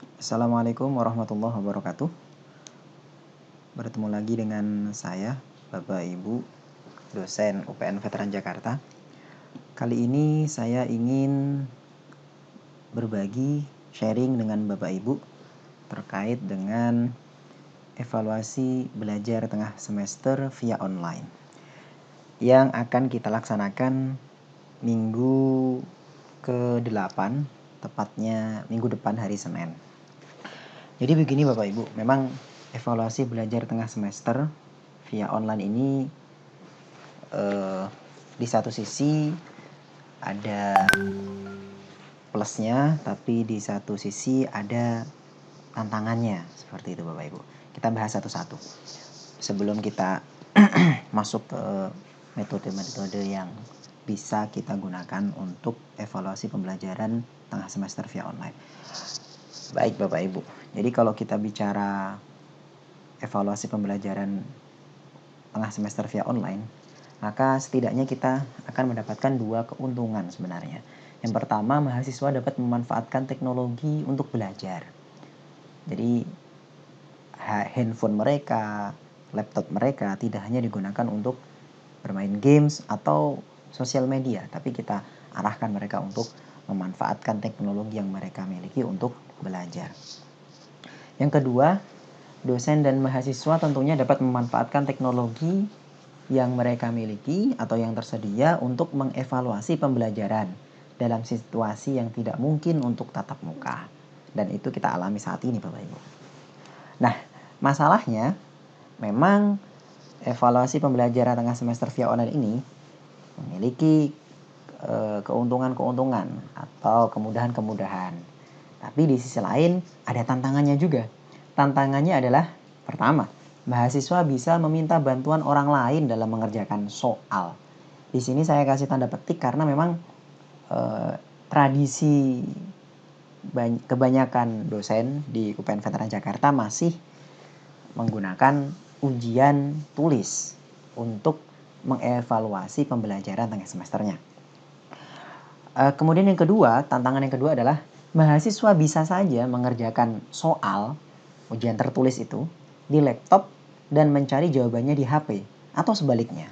Assalamualaikum warahmatullahi wabarakatuh. Bertemu lagi dengan saya, Bapak Ibu, dosen UPN Veteran Jakarta. Kali ini saya ingin berbagi sharing dengan Bapak Ibu terkait dengan evaluasi belajar tengah semester via online yang akan kita laksanakan minggu ke-8, tepatnya minggu depan hari Senin. Jadi begini Bapak Ibu, memang evaluasi belajar tengah semester via online ini di satu sisi ada plusnya, tapi di satu sisi ada tantangannya, seperti itu Bapak Ibu. Kita bahas satu-satu sebelum kita masuk ke metode-metode yang bisa kita gunakan untuk evaluasi pembelajaran tengah semester via online. Baik Bapak Ibu, jadi kalau kita bicara evaluasi pembelajaran tengah semester via online, maka setidaknya kita akan mendapatkan dua keuntungan sebenarnya. Yang pertama, mahasiswa dapat memanfaatkan teknologi untuk belajar. Jadi handphone mereka, laptop mereka tidak hanya digunakan untuk bermain games atau sosial media, tapi kita arahkan mereka untuk memanfaatkan teknologi yang mereka miliki untuk belajar. Yang kedua, dosen dan mahasiswa tentunya dapat memanfaatkan teknologi yang mereka miliki atau yang tersedia untuk mengevaluasi pembelajaran dalam situasi yang tidak mungkin untuk tatap muka. Dan itu kita alami saat ini Bapak Ibu. Nah, masalahnya memang evaluasi pembelajaran tengah semester via online ini memiliki keuntungan-keuntungan atau kemudahan-kemudahan. Tapi di sisi lain ada tantangannya juga. Tantangannya adalah pertama, mahasiswa bisa meminta bantuan orang lain dalam mengerjakan soal. Di sini saya kasih tanda petik karena memang tradisi kebanyakan dosen di UPN Veteran Jakarta masih menggunakan ujian tulis untuk mengevaluasi pembelajaran tengah semesternya. Kemudian yang kedua, tantangan yang kedua adalah mahasiswa bisa saja mengerjakan soal ujian tertulis itu di laptop dan mencari jawabannya di HP atau sebaliknya.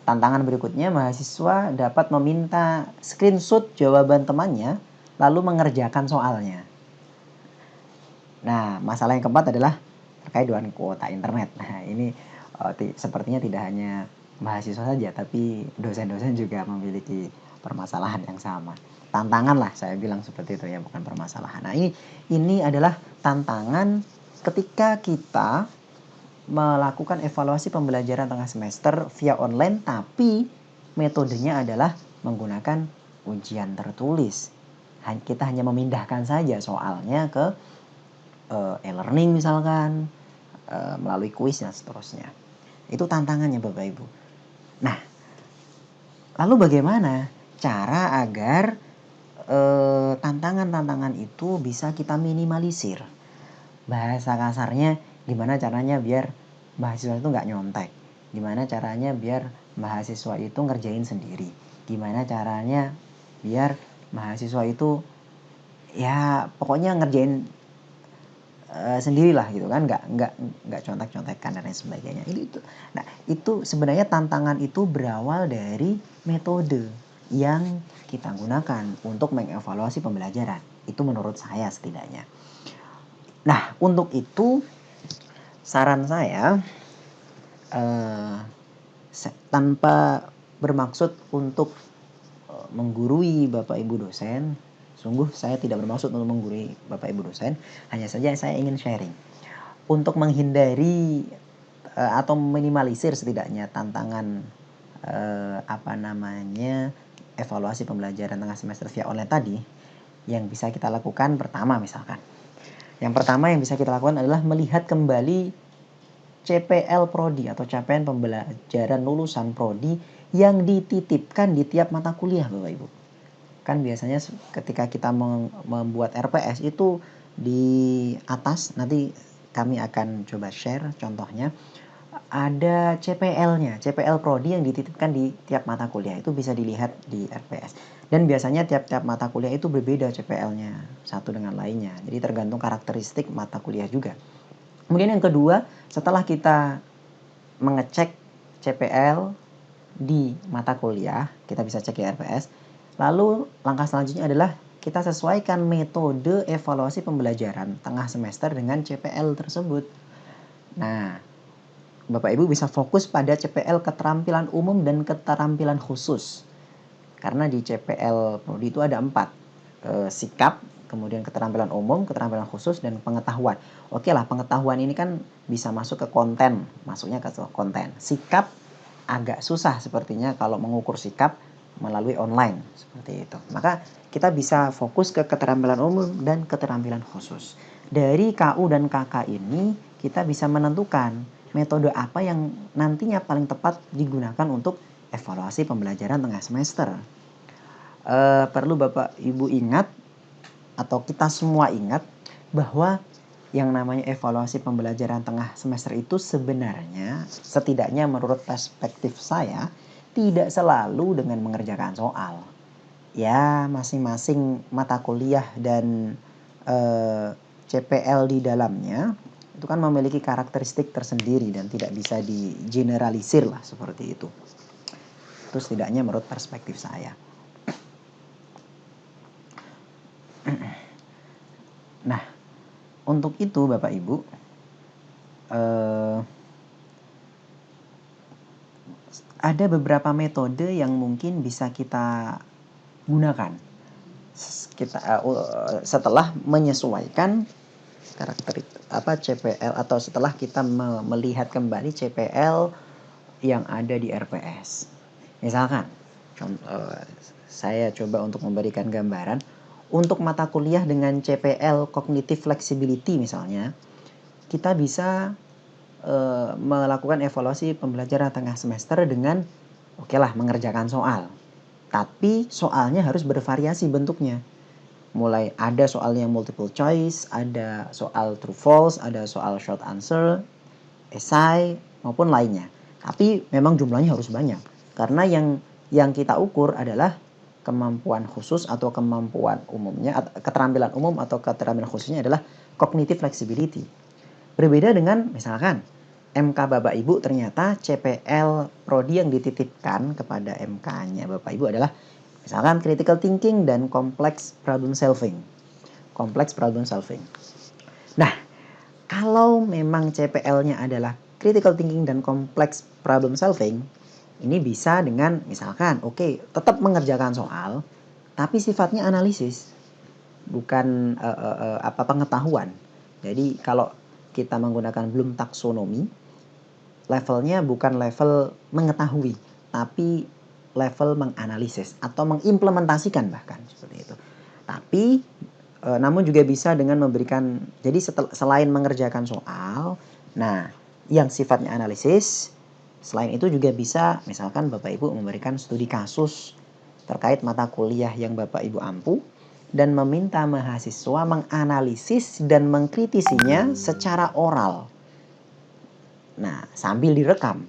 Tantangan berikutnya, mahasiswa dapat meminta screenshot jawaban temannya lalu mengerjakan soalnya. Nah, masalah yang keempat adalah terkait dengan kuota internet. Nah, ini sepertinya tidak hanya mahasiswa saja, tapi dosen-dosen juga memiliki permasalahan yang sama. Tantangan lah saya bilang seperti itu ya, bukan permasalahan. Nah, ini adalah tantangan ketika kita melakukan evaluasi pembelajaran tengah semester via online, tapi metodenya adalah menggunakan ujian tertulis. Kita hanya memindahkan saja soalnya ke e-learning misalkan, melalui kuis dan seterusnya. Itu tantangannya Bapak Ibu. Nah, lalu bagaimana cara agar tantangan-tantangan itu bisa kita minimalisir? Bahasa kasarnya, gimana caranya biar mahasiswa itu nggak nyontek? Gimana caranya biar mahasiswa itu ngerjain sendiri? Gimana caranya biar mahasiswa itu ya pokoknya ngerjain sendirilah gitu kan, nggak contek-contekan dan lain sebagainya. Nah, itu sebenarnya tantangan itu berawal dari metode yang kita gunakan untuk mengevaluasi pembelajaran. Itu menurut saya setidaknya. Nah, untuk itu saran saya tanpa bermaksud untuk menggurui Bapak Ibu dosen. Sungguh saya tidak bermaksud untuk menggurui Bapak Ibu dosen, hanya saja saya ingin sharing untuk menghindari atau minimalisir setidaknya tantangan evaluasi pembelajaran tengah semester via online tadi. Yang bisa kita lakukan pertama yang bisa kita lakukan adalah melihat kembali CPL Prodi atau capaian pembelajaran lulusan Prodi yang dititipkan di tiap mata kuliah Bapak Ibu. Kan biasanya ketika kita membuat RPS itu di atas, nanti kami akan coba share contohnya. ada CPL-nya, CPL Prodi yang dititipkan di tiap mata kuliah, itu bisa dilihat di RPS. Dan biasanya tiap-tiap mata kuliah itu berbeda CPL-nya satu dengan lainnya. Jadi tergantung karakteristik mata kuliah juga. Kemudian yang kedua, setelah kita mengecek CPL di mata kuliah, kita bisa cek di RPS. Lalu langkah selanjutnya adalah kita sesuaikan metode evaluasi pembelajaran tengah semester dengan CPL tersebut. Nah, Bapak Ibu bisa fokus pada CPL keterampilan umum dan keterampilan khusus. Karena di CPL Prodi itu ada 4. Sikap, kemudian keterampilan umum, keterampilan khusus, dan pengetahuan. Oke lah, pengetahuan ini kan bisa masuk ke konten, masuknya ke konten. Sikap agak susah sepertinya kalau mengukur sikap melalui online, seperti itu. Maka kita bisa fokus ke keterampilan umum dan keterampilan khusus. Dari KU dan KK ini kita bisa menentukan metode apa yang nantinya paling tepat digunakan untuk evaluasi pembelajaran tengah semester. Perlu Bapak Ibu ingat, atau kita semua ingat, bahwa yang namanya evaluasi pembelajaran tengah semester itu sebenarnya, setidaknya menurut perspektif saya, tidak selalu dengan mengerjakan soal. Ya, masing-masing mata kuliah dan CPL di dalamnya itu kan memiliki karakteristik tersendiri dan tidak bisa digeneralisir lah seperti itu. Itu setidaknya menurut perspektif saya. Nah, untuk itu Bapak Ibu, ada beberapa metode yang mungkin bisa kita gunakan setelah menyesuaikan karakter CPL, atau setelah kita melihat kembali CPL yang ada di RPS. Misalkan, saya coba untuk memberikan gambaran untuk mata kuliah dengan CPL Cognitive Flexibility misalnya, kita bisa melakukan evaluasi pembelajaran tengah semester dengan mengerjakan soal. Tapi soalnya harus bervariasi bentuknya. Mulai ada soal yang multiple choice, ada soal true false, ada soal short answer, esai, maupun lainnya. Tapi memang jumlahnya harus banyak. Karena yang kita ukur adalah kemampuan khusus atau kemampuan umumnya, keterampilan umum atau keterampilan khususnya adalah cognitive flexibility. Berbeda dengan misalkan MK Bapak Ibu, ternyata CPL Prodi yang dititipkan kepada MK-nya Bapak Ibu adalah misalkan critical thinking dan complex problem solving. Nah, kalau memang CPL-nya adalah critical thinking dan complex problem solving, ini bisa dengan misalkan tetap mengerjakan soal, tapi sifatnya analisis, bukan pengetahuan. Jadi kalau kita menggunakan Bloom taksonomi, levelnya bukan level mengetahui, tapi level menganalisis atau mengimplementasikan bahkan seperti itu. Tapi namun juga bisa dengan memberikan, jadi selain mengerjakan soal, nah yang sifatnya analisis, selain itu juga bisa misalkan Bapak Ibu memberikan studi kasus terkait mata kuliah yang Bapak Ibu ampu dan meminta mahasiswa menganalisis dan mengkritisinya secara oral. Nah, sambil direkam.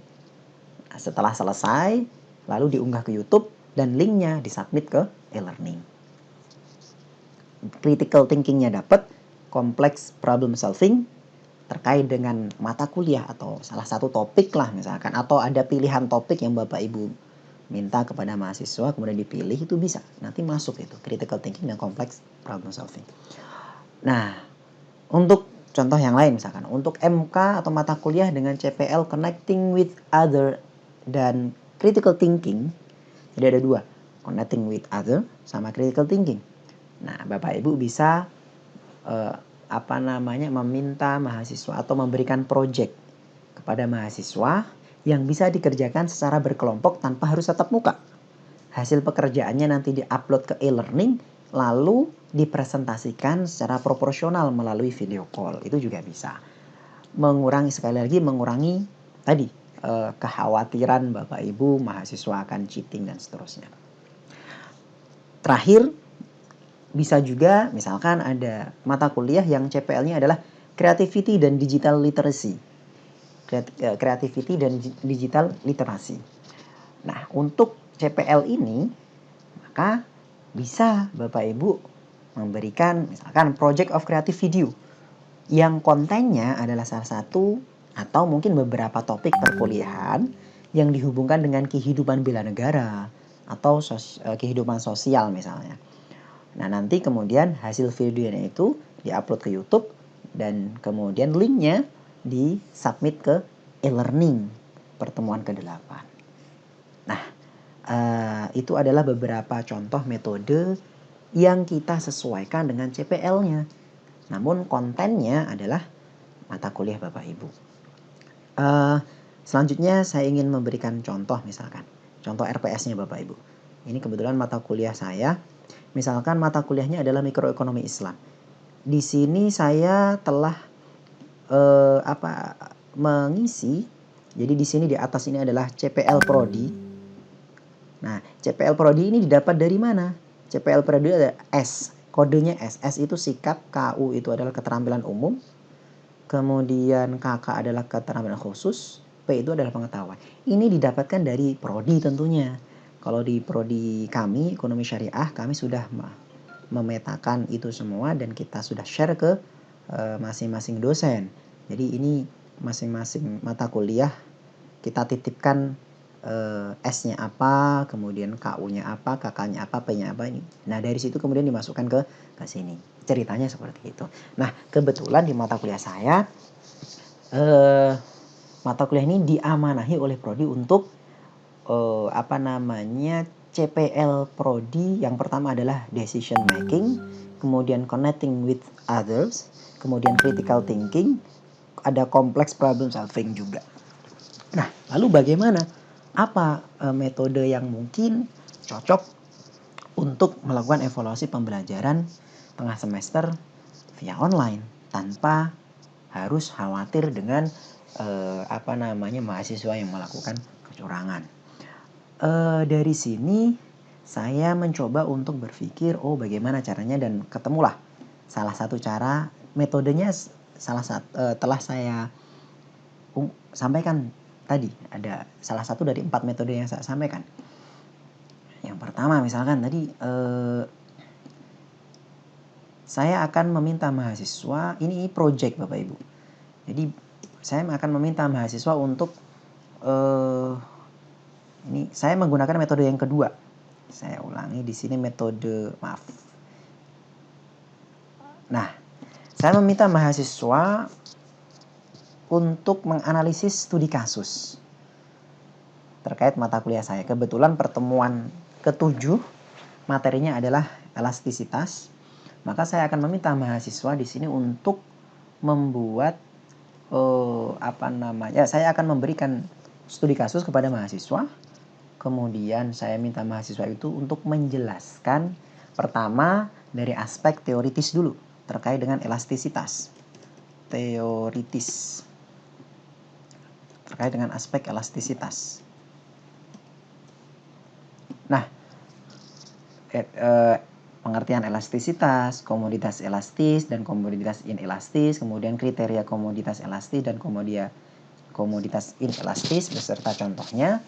Nah, setelah selesai, lalu diunggah ke YouTube dan linknya disubmit ke e-learning. Critical thinkingnya dapat, complex problem solving terkait dengan mata kuliah atau salah satu topik lah misalkan, atau ada pilihan topik yang Bapak Ibu minta kepada mahasiswa kemudian dipilih, itu bisa nanti masuk itu critical thinking dan complex problem solving. Nah, untuk contoh yang lain misalkan untuk MK atau mata kuliah dengan CPL connecting with other dan critical thinking, jadi ada 2, connecting with other sama critical thinking. Nah, Bapak Ibu bisa meminta mahasiswa atau memberikan project kepada mahasiswa yang bisa dikerjakan secara berkelompok tanpa harus tatap muka. Hasil pekerjaannya nanti diupload ke e-learning, lalu dipresentasikan secara proporsional melalui video call. Itu juga bisa mengurangi tadi kekhawatiran Bapak Ibu mahasiswa akan cheating dan seterusnya. Terakhir, bisa juga misalkan ada mata kuliah yang CPL-nya adalah creativity dan digital literacy. creativity dan digital literasi. Nah, untuk CPL ini maka bisa Bapak Ibu memberikan misalkan project of creative video yang kontennya adalah salah satu atau mungkin beberapa topik perkuliahan yang dihubungkan dengan kehidupan bela negara atau kehidupan sosial misalnya. Nah, nanti kemudian hasil videonya itu diupload ke YouTube dan kemudian linknya disubmit ke e-learning pertemuan ke-8. Nah, itu adalah beberapa contoh metode yang kita sesuaikan dengan CPL-nya. Namun kontennya adalah mata kuliah Bapak Ibu. Selanjutnya saya ingin memberikan contoh misalkan. Contoh RPS-nya Bapak Ibu. Ini kebetulan mata kuliah saya. Misalkan mata kuliahnya adalah mikroekonomi Islam. Di sini saya telah mengisi. Jadi di sini di atas ini adalah CPL Prodi. Nah, CPL Prodi ini didapat dari mana? CPL Prodi ada S, kodenya S. S itu sikap, KU itu adalah keterampilan umum, kemudian KK adalah keterampilan khusus, P itu adalah pengetahuan. Ini didapatkan dari Prodi tentunya. Kalau di Prodi kami, Ekonomi Syariah, kami sudah memetakan itu semua dan kita sudah share ke masing-masing dosen. Jadi ini masing-masing mata kuliah kita titipkan S-nya apa, kemudian KU-nya apa, KK-nya apa, P-nya apa ini. Nah, dari situ kemudian dimasukkan ke sini. Ceritanya seperti itu. Nah, kebetulan di mata kuliah saya mata kuliah ini diamanahi oleh prodi untuk CPL prodi. Yang pertama adalah decision making, kemudian connecting with others, kemudian critical thinking, ada complex problem solving juga. Nah, lalu bagaimana? Apa metode yang mungkin cocok untuk melakukan evaluasi pembelajaran tengah semester via online tanpa harus khawatir dengan mahasiswa yang melakukan kecurangan. Dari sini saya mencoba untuk berpikir, bagaimana caranya, dan ketemulah salah satu cara. Metodenya telah saya sampaikan tadi. Ada salah satu dari 4 metode yang saya sampaikan. Yang pertama misalkan tadi saya akan meminta mahasiswa, ini project Bapak Ibu. Jadi saya akan meminta mahasiswa untuk ini saya menggunakan metode yang kedua. Saya ulangi di sini metode, maaf. Nah, saya meminta mahasiswa untuk menganalisis studi kasus terkait mata kuliah saya. Kebetulan pertemuan ke-7 materinya adalah elastisitas. Maka saya akan meminta mahasiswa di sini untuk membuat saya akan memberikan studi kasus kepada mahasiswa. Kemudian saya minta mahasiswa itu untuk menjelaskan pertama dari aspek teoritis dulu terkait dengan elastisitas. Terkait dengan aspek elastisitas. Nah, pengertian elastisitas, komoditas elastis dan komoditas inelastis, kemudian kriteria komoditas elastis dan komoditas inelastis beserta contohnya.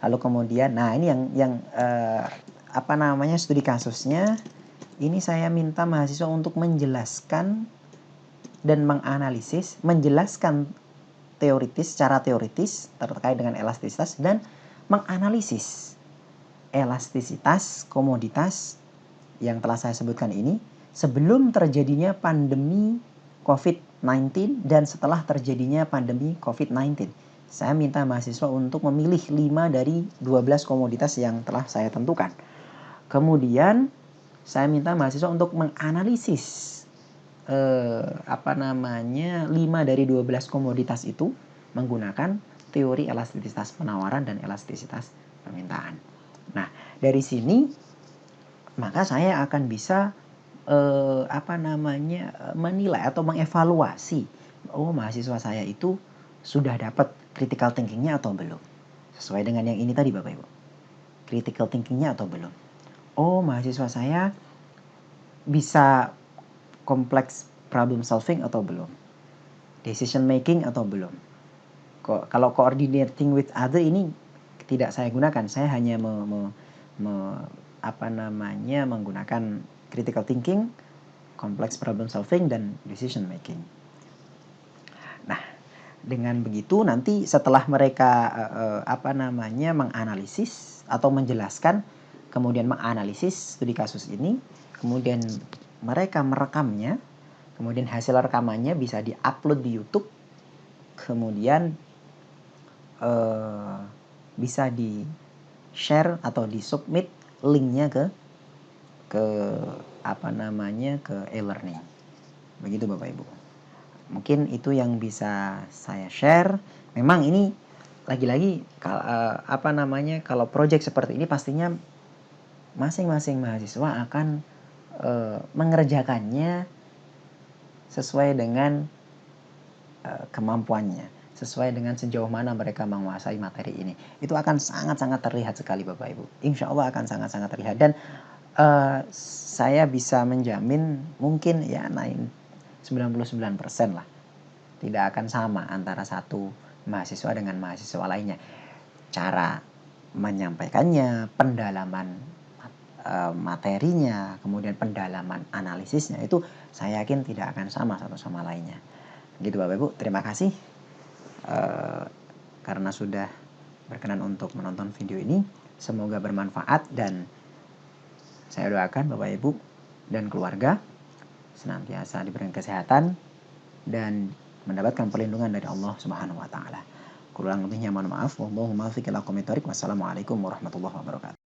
Lalu kemudian, nah ini yang studi kasusnya. Ini saya minta mahasiswa untuk menjelaskan dan menganalisis, menjelaskan secara teoritis terkait dengan elastisitas dan menganalisis elastisitas komoditas yang telah saya sebutkan ini sebelum terjadinya pandemi COVID-19 dan setelah terjadinya pandemi COVID-19. Saya minta mahasiswa untuk memilih 5 dari 12 komoditas yang telah saya tentukan. Kemudian saya minta mahasiswa untuk menganalisis 5 dari 12 komoditas itu menggunakan teori elastisitas penawaran dan elastisitas permintaan. Nah, dari sini maka saya akan bisa menilai atau mengevaluasi mahasiswa saya itu sudah dapat critical thinkingnya atau belum. Sesuai dengan yang ini tadi Bapak Ibu. Critical thinkingnya atau belum. Mahasiswa saya bisa complex problem solving atau belum. Decision making atau belum. Kalau coordinating with other ini tidak saya gunakan. Saya hanya menggunakan critical thinking, complex problem solving, dan decision making. Nah, dengan begitu nanti setelah mereka menganalisis atau menjelaskan, kemudian menganalisis studi kasus ini, kemudian mereka merekamnya, kemudian hasil rekamannya bisa diupload di YouTube, kemudian bisa di share atau di submit linknya ke e-learning. Begitu Bapak Ibu. Mungkin itu yang bisa saya share. Memang ini lagi-lagi kalau project seperti ini pastinya masing-masing mahasiswa akan mengerjakannya sesuai dengan kemampuannya, sesuai dengan sejauh mana mereka menguasai materi ini. Itu akan sangat-sangat terlihat sekali Bapak Ibu. Insya Allah akan sangat-sangat terlihat. Dan saya bisa menjamin mungkin ya 99% lah. Tidak akan sama antara satu mahasiswa dengan mahasiswa lainnya. Cara menyampaikannya, pendalaman materinya, kemudian pendalaman analisisnya, itu saya yakin tidak akan sama satu sama lainnya. Gitu Bapak Ibu, terima kasih karena sudah berkenan untuk menonton video ini. Semoga bermanfaat dan saya doakan Bapak Ibu dan keluarga senantiasa diberikan kesehatan dan mendapatkan perlindungan dari Allah Subhanahu wa taala. Kurang lebihnya mohon maaf. Wassalamualaikum warahmatullahi wabarakatuh.